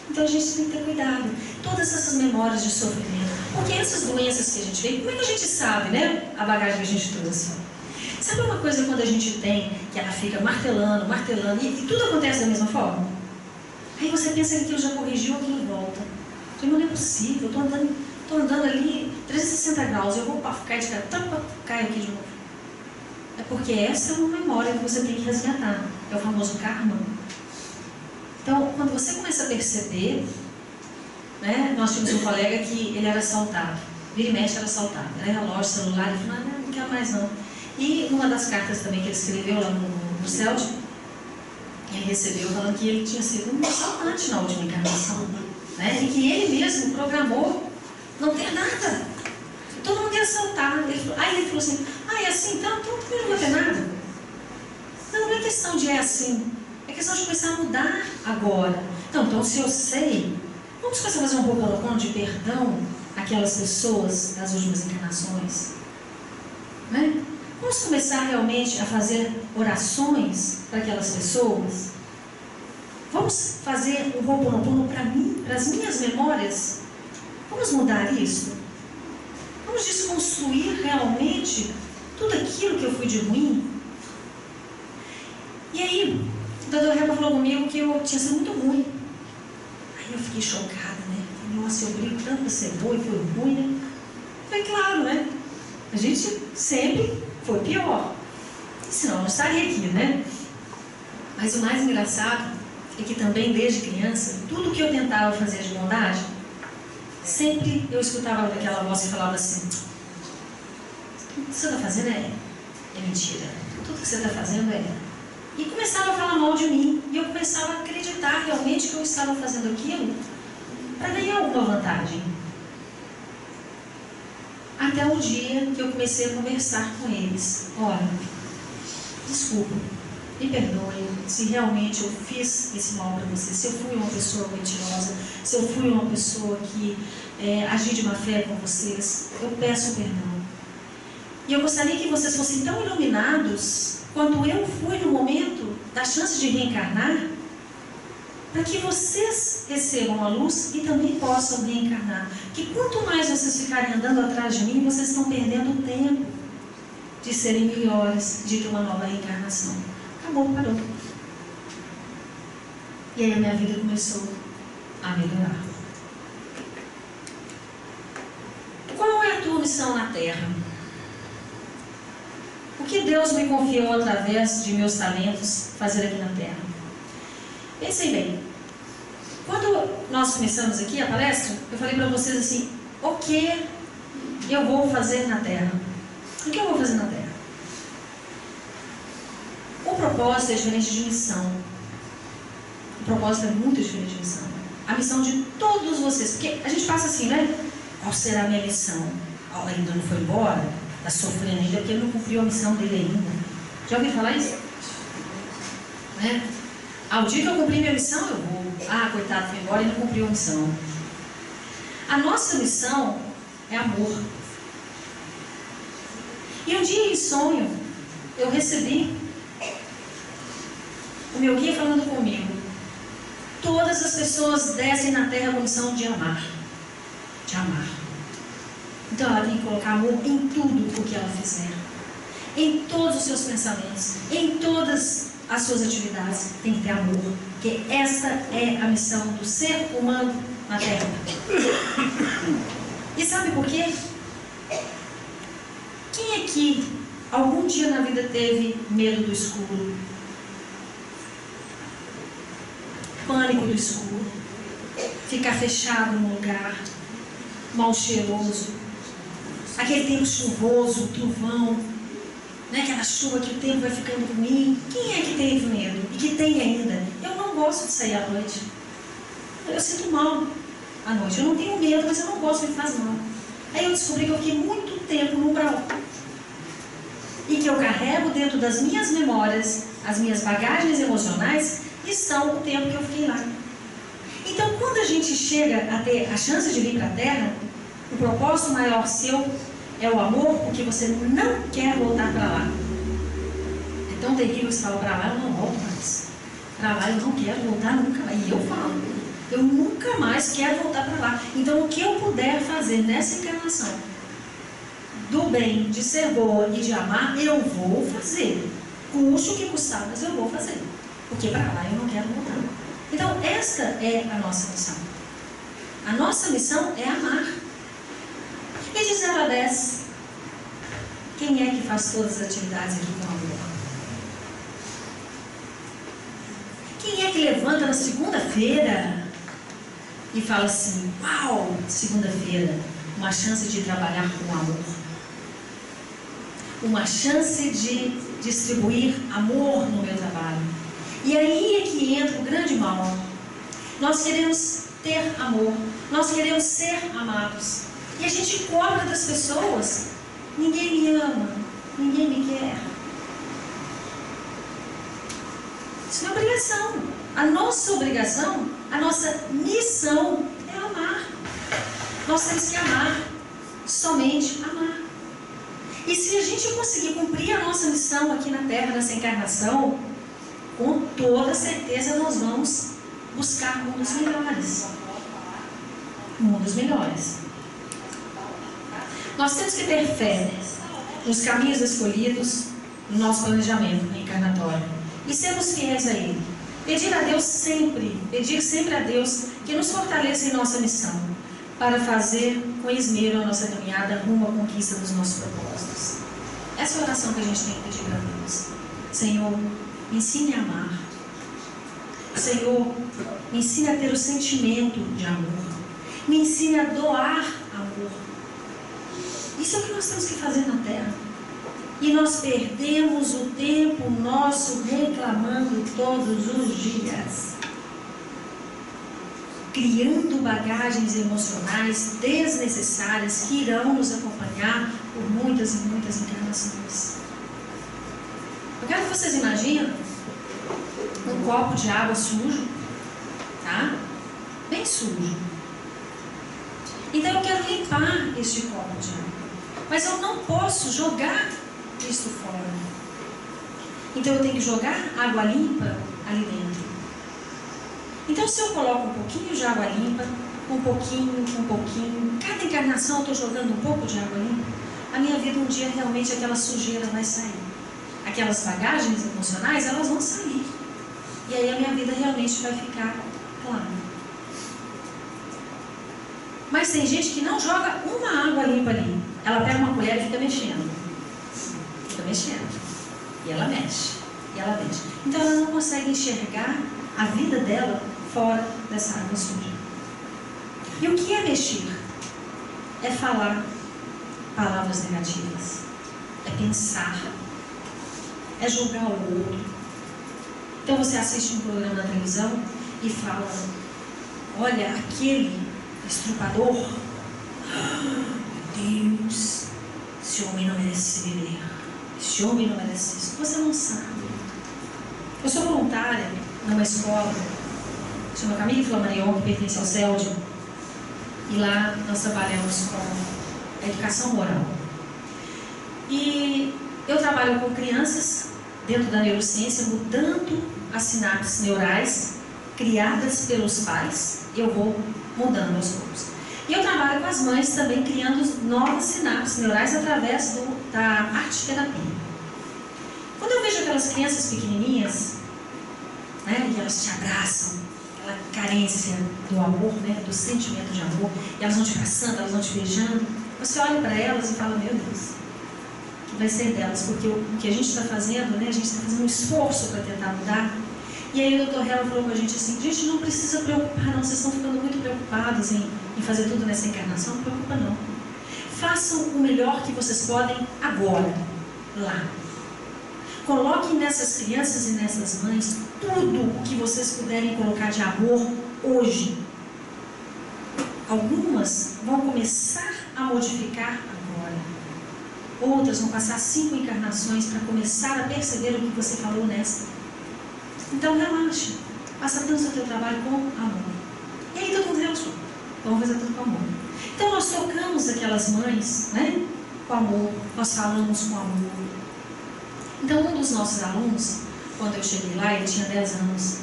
Então a gente tem que ter cuidado. Todas essas memórias de sofrimento, porque essas doenças que a gente vê, como é que a gente sabe, né? A bagagem que a gente trouxe. Sabe uma coisa quando a gente tem, que ela fica martelando, martelando, e tudo acontece da mesma forma? Aí você pensa que aquilo já corrigiu, aquilo volta. Mas não é possível, eu estou andando estou andando ali 360 graus, eu vou cair de cara, caio aqui de novo. É porque essa é uma memória que você tem que resgatar. É o famoso karma. Então, quando você começa a perceber, né, nós tínhamos um colega que ele era assaltado. Vira e mexe era assaltado. Era relógio, celular, ele falou, não quero mais não. E uma das cartas também que ele escreveu lá no Celtic, ele recebeu falando que ele tinha sido um assaltante na última encarnação. Né? E que ele mesmo programou não ter nada. Todo mundo ia assaltar. Aí ele falou assim, é assim, então eu não vou ter nada. Não é questão de assim. É questão de começar a mudar agora. Então se eu sei, vamos começar a fazer um pouco de perdão àquelas pessoas das últimas encarnações. Né? Vamos começar realmente a fazer orações para aquelas pessoas. Vamos fazer um Ho'oponopono para mim, para as minhas memórias. Vamos mudar isso? Vamos desconstruir realmente tudo aquilo que eu fui de ruim? E aí, o Dr. Reba falou comigo que eu tinha sido muito ruim. Aí eu fiquei chocada, né? Nossa, eu brigo tanto para ser boa e foi ruim, né? Foi claro, né? A gente sempre foi pior. Senão eu não estaria aqui, né? Mas o mais engraçado é que também, desde criança, tudo que eu tentava fazer de bondade, sempre eu escutava aquela voz que falava assim, tudo que você está fazendo é mentira. Tudo que você está fazendo é... E começava a falar mal de mim. E eu começava a acreditar realmente que eu estava fazendo aquilo para ganhar alguma vantagem. Até o dia que eu comecei a conversar com eles. Olha, desculpa, me perdoe se realmente eu fiz esse mal para você, se eu fui uma pessoa mentirosa, se eu fui uma pessoa que agi de má fé com vocês, eu peço perdão. E eu gostaria que vocês fossem tão iluminados quanto eu fui no momento da chance de reencarnar, para que vocês recebam a luz e também possam reencarnar. Que quanto mais vocês ficarem andando atrás de mim, vocês estão perdendo o tempo de serem melhores, de ter uma nova reencarnação. Acabou, parou. E aí a minha vida começou a melhorar. Qual é a tua missão na Terra? O que Deus me confiou através de meus talentos fazer aqui na Terra? Pensem bem. Quando nós começamos aqui a palestra, eu falei para vocês assim, o que eu vou fazer na Terra? O que eu vou fazer na Terra? O propósito é diferente de missão. O propósito é muito diferente de missão. A missão de todos vocês, porque a gente passa assim, né? Qual será a minha missão? Ainda não foi embora? Está sofrendo ainda porque ele não cumpriu a missão dele ainda. Já ouviu falar isso? Né? Ao dia que eu cumprir minha missão, eu vou. Coitado, foi embora e não cumpriu a missão. A nossa missão é amor. E um dia em sonho, eu recebi o meu guia falando comigo. Todas as pessoas descem na Terra com a missão de amar. De amar. Então ela tem que colocar amor em tudo o que ela fizer. Em todos os seus pensamentos. Em todas as suas atividades. Tem que ter amor. Porque essa é a missão do ser humano na Terra. E sabe por quê? Quem aqui algum dia na vida teve medo do escuro? Pânico do escuro? Ficar fechado num lugar mal cheiroso? Aquele tempo chuvoso, trovão, né? Aquela chuva que o tempo vai ficando ruim. Quem é que teve medo? E que tem ainda? Eu não gosto de sair à noite. Eu sinto mal à noite. Eu não tenho medo, mas eu não gosto, me faz mal. Aí eu descobri que eu fiquei muito tempo no umbral. E que eu carrego dentro das minhas memórias, as minhas bagagens emocionais, estão o tempo que eu fiquei lá. Então, quando a gente chega a ter a chance de vir para a Terra, o propósito maior seu é o amor, porque você não quer voltar para lá. É tão terrível estar para lá, eu não volto mais. Para lá eu não quero voltar nunca mais. E eu falo, eu nunca mais quero voltar para lá. Então, o que eu puder fazer nessa encarnação, do bem, de ser boa e de amar, eu vou fazer. Custe o que custar, mas eu vou fazer. Porque para lá eu não quero voltar. Então, esta é a nossa missão. A nossa missão é amar. Aí de 0 a 10, quem é que faz todas as atividades aqui com amor? Quem é que levanta na segunda-feira e fala assim: uau, segunda-feira, uma chance de trabalhar com amor, uma chance de distribuir amor no meu trabalho. E aí é que entra o grande mal. Nós queremos ter amor, nós queremos ser amados, e a gente cobra das pessoas: ninguém me ama, ninguém me quer. Isso não é obrigação. A nossa obrigação, a nossa missão é amar. Nós temos que amar, somente amar. E se a gente conseguir cumprir a nossa missão aqui na Terra, nessa encarnação, com toda certeza nós vamos buscar mundos melhores. Mundos melhores. Nós temos que ter fé nos caminhos escolhidos, no nosso planejamento reencarnatório, e sermos fiéis a Ele. Pedir sempre a Deus que nos fortaleça em nossa missão, para fazer com esmero a nossa caminhada rumo à conquista dos nossos propósitos. Essa é a oração que a gente tem que pedir para Deus. Senhor, me ensine a amar. Senhor, me ensine a ter o sentimento de amor. Me ensine a doar amor. Isso é o que nós temos que fazer na Terra. E nós perdemos o tempo nosso reclamando todos os dias, criando bagagens emocionais desnecessárias que irão nos acompanhar por muitas e muitas encarnações. Eu quero que vocês imaginem um copo de água sujo, tá? Bem sujo. Então eu quero limpar este copo de água, mas eu não posso jogar isto fora. Então eu tenho que jogar água limpa ali dentro. Então se eu coloco um pouquinho de água limpa, um pouquinho, cada encarnação eu estou jogando um pouco de água limpa, a minha vida um dia realmente aquela sujeira vai sair. Aquelas bagagens emocionais, elas vão sair. E aí a minha vida realmente vai ficar clara. Mas tem gente que não joga uma água limpa ali. Ela pega uma colher e fica mexendo. E ela mexe. Então ela não consegue enxergar a vida dela fora dessa água suja. E o que é mexer? É falar palavras negativas. É pensar. É julgar o outro. Então você assiste um programa na televisão e fala: olha, aquele estrupador, meu Deus, esse homem não merece se beber, esse homem não merece isso. Você não sabe. Eu sou voluntária numa escola, chama Camille Flammarion, que pertence ao CELD, e lá nós trabalhamos com a educação moral. E eu trabalho com crianças dentro da neurociência, mudando as sinapses neurais criadas pelos pais. Eu vou mudando aos poucos. E eu trabalho com as mães também, criando novas sinapses neurais através da arte-terapia. Quando eu vejo aquelas crianças pequenininhas, né, e elas te abraçam, aquela carência do amor, né, do sentimento de amor, e elas vão te abraçando, elas vão te beijando, você olha para elas e fala: meu Deus, que vai ser delas? Porque o que a gente está fazendo, né, a gente está fazendo um esforço para tentar mudar. E aí o Dr. Hella falou com a gente assim: gente, não precisa preocupar não, vocês estão ficando muito preocupados em fazer tudo nessa encarnação. Não preocupa não. Façam o melhor que vocês podem agora, lá. Coloquem nessas crianças e nessas mães tudo o que vocês puderem colocar de amor hoje. Algumas vão começar a modificar agora. Outras vão passar 5 encarnações para começar a perceber o que você falou nesta. Então relaxa, faça tanto o teu trabalho com amor. E aí todo mundo relaxou. Vamos fazer tudo com amor. Então nós tocamos aquelas mães, né, com amor, nós falamos com amor. Então um dos nossos alunos, quando eu cheguei lá, ele tinha 10 anos.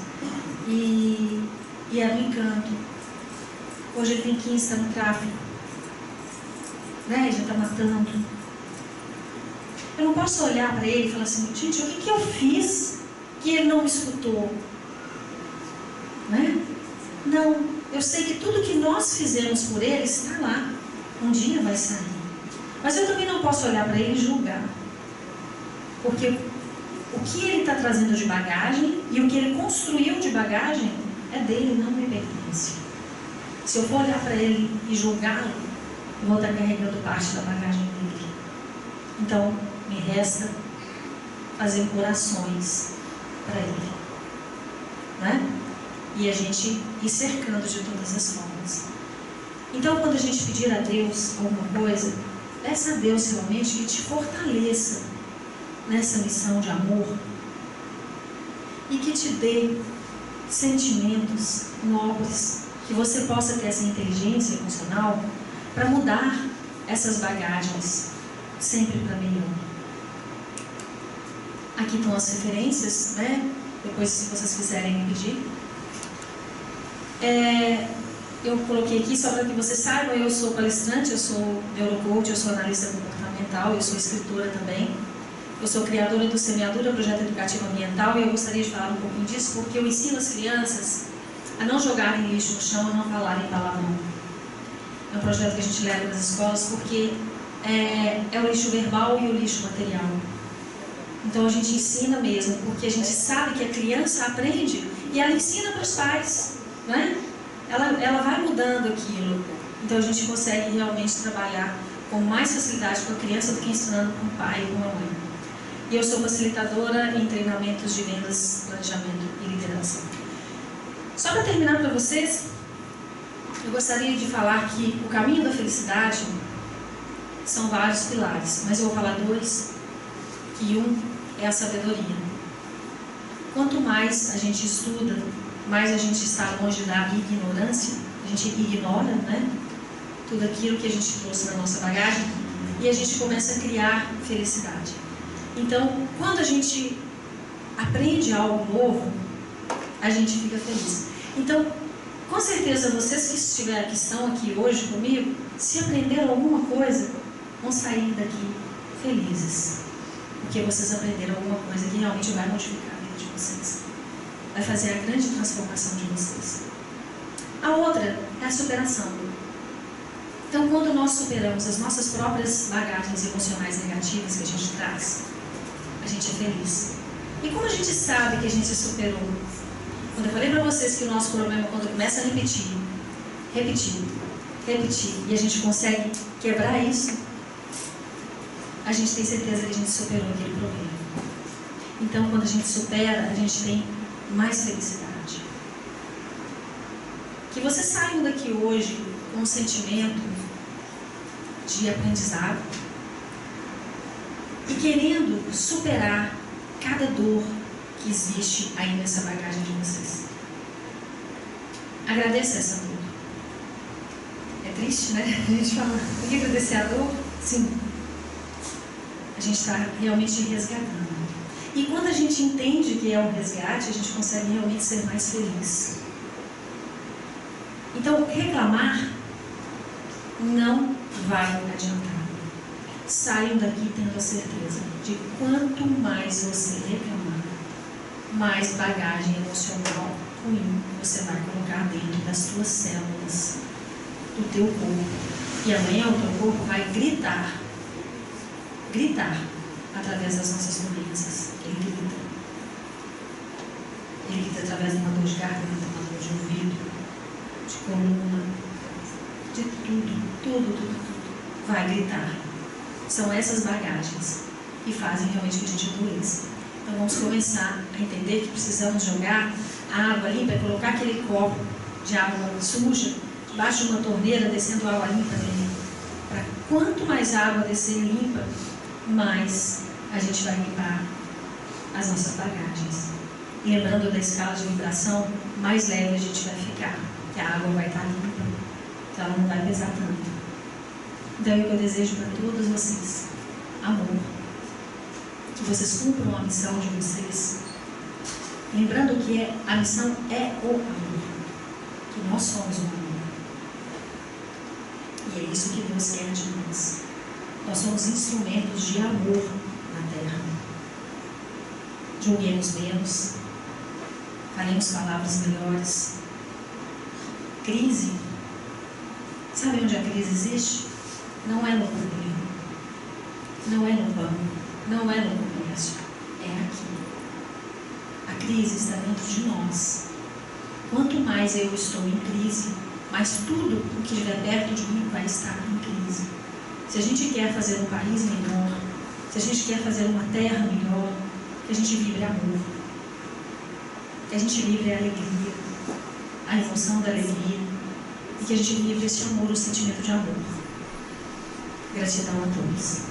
E era um encanto. Hoje ele tem 15, está no tráfico. Né, já está matando. Eu não posso olhar para ele e falar assim: gente, o que eu fiz que ele não me escutou? Né? Não, eu sei que tudo que nós fizemos por ele está lá. Um dia vai sair. Mas eu também não posso olhar para ele e julgar. Porque o que ele está trazendo de bagagem e o que ele construiu de bagagem é dele, não me pertence. Se eu for olhar para ele e julgá-lo, eu vou estar carregando parte da bagagem dele. Então, me resta fazer orações para ele, né? E a gente ir cercando de todas as formas. Então, quando a gente pedir a Deus alguma coisa, peça a Deus realmente que te fortaleça nessa missão de amor e que te dê sentimentos nobres, que você possa ter essa inteligência emocional para mudar essas bagagens sempre para melhor. Aqui estão as referências, né? Depois, se vocês quiserem me pedir. Eu coloquei aqui só para que vocês saibam, eu sou palestrante, eu sou neurocoach, eu sou analista comportamental, eu sou escritora também. Eu sou criadora do Semeadura, projeto educativo ambiental, e eu gostaria de falar um pouquinho disso, porque eu ensino as crianças a não jogarem lixo no chão, a não falarem palavrão. É um projeto que a gente leva nas escolas, porque é o lixo verbal e o lixo material. Então a gente ensina mesmo, porque a gente sabe que a criança aprende e ela ensina para os pais, né? Ela vai mudando aquilo. Então a gente consegue realmente trabalhar com mais facilidade com a criança do que ensinando com o pai e com a mãe. E eu sou facilitadora em treinamentos de vendas, planejamento e liderança. Só para terminar para vocês, eu gostaria de falar que o caminho da felicidade são vários pilares, mas eu vou falar dois, que um é a sabedoria. Quanto mais a gente estuda, mais a gente está longe da ignorância, a gente ignora, né, tudo aquilo que a gente trouxe na nossa bagagem e a gente começa a criar felicidade. Então, quando a gente aprende algo novo, a gente fica feliz. Então, com certeza, vocês que estão aqui hoje comigo, se aprenderam alguma coisa, vão sair daqui felizes. Porque vocês aprenderam alguma coisa que realmente vai modificar a vida de vocês. Vai fazer a grande transformação de vocês. A outra é a superação. Então, quando nós superamos as nossas próprias bagagens emocionais negativas que a gente traz, a gente é feliz. E como a gente sabe que a gente superou? Quando eu falei para vocês que o nosso problema, quando começa a repetir, e a gente consegue quebrar isso, a gente tem certeza que a gente superou aquele problema. Então, quando a gente supera, a gente tem mais felicidade. Que vocês saiam daqui hoje com um sentimento de aprendizado e querendo superar cada dor que existe aí nessa bagagem de vocês. Agradeça essa dor. É triste, né? A gente fala, tem que agradecer a dor? Sim. A gente está realmente resgatando. E quando a gente entende que é um resgate, a gente consegue realmente ser mais feliz. Então, reclamar não vai adiantar. Saiam daqui tendo a certeza de quanto mais você reclamar, mais bagagem emocional ruim você vai colocar dentro das suas células, do teu corpo. E amanhã o teu corpo vai gritar através das nossas doenças. Ele grita através de uma dor de garganta, uma dor de ouvido, de coluna, de tudo. Vai gritar. São essas bagagens que fazem realmente que a gente adoeça. Então vamos começar a entender que precisamos jogar a água limpa, colocar aquele copo de água suja debaixo de uma torneira, descendo água limpa nele. Para quanto mais água descer limpa, mais a gente vai limpar as nossas bagagens. E lembrando da escala de vibração, mais leve a gente vai ficar, porque a água vai estar limpa, então ela não vai pesar tanto. Então é o que eu desejo para todos vocês: amor. Que vocês cumpram a missão de vocês, lembrando que a missão é o amor, que nós somos o amor. E é isso que Deus quer de nós. Nós somos instrumentos de amor na Terra. Julguemos menos, falemos palavras melhores. Crise. Sabe onde a crise existe? Não é no governo, não é no plano, não é no comércio, é aqui. A crise está dentro de nós. Quanto mais eu estou em crise, mais tudo o que estiver perto de mim vai estar em crise. Se a gente quer fazer um país melhor, se a gente quer fazer uma terra melhor, que a gente vibre amor, que a gente vibre a alegria, a emoção da alegria, e que a gente vibre esse amor, o sentimento de amor. Gratidão a todos.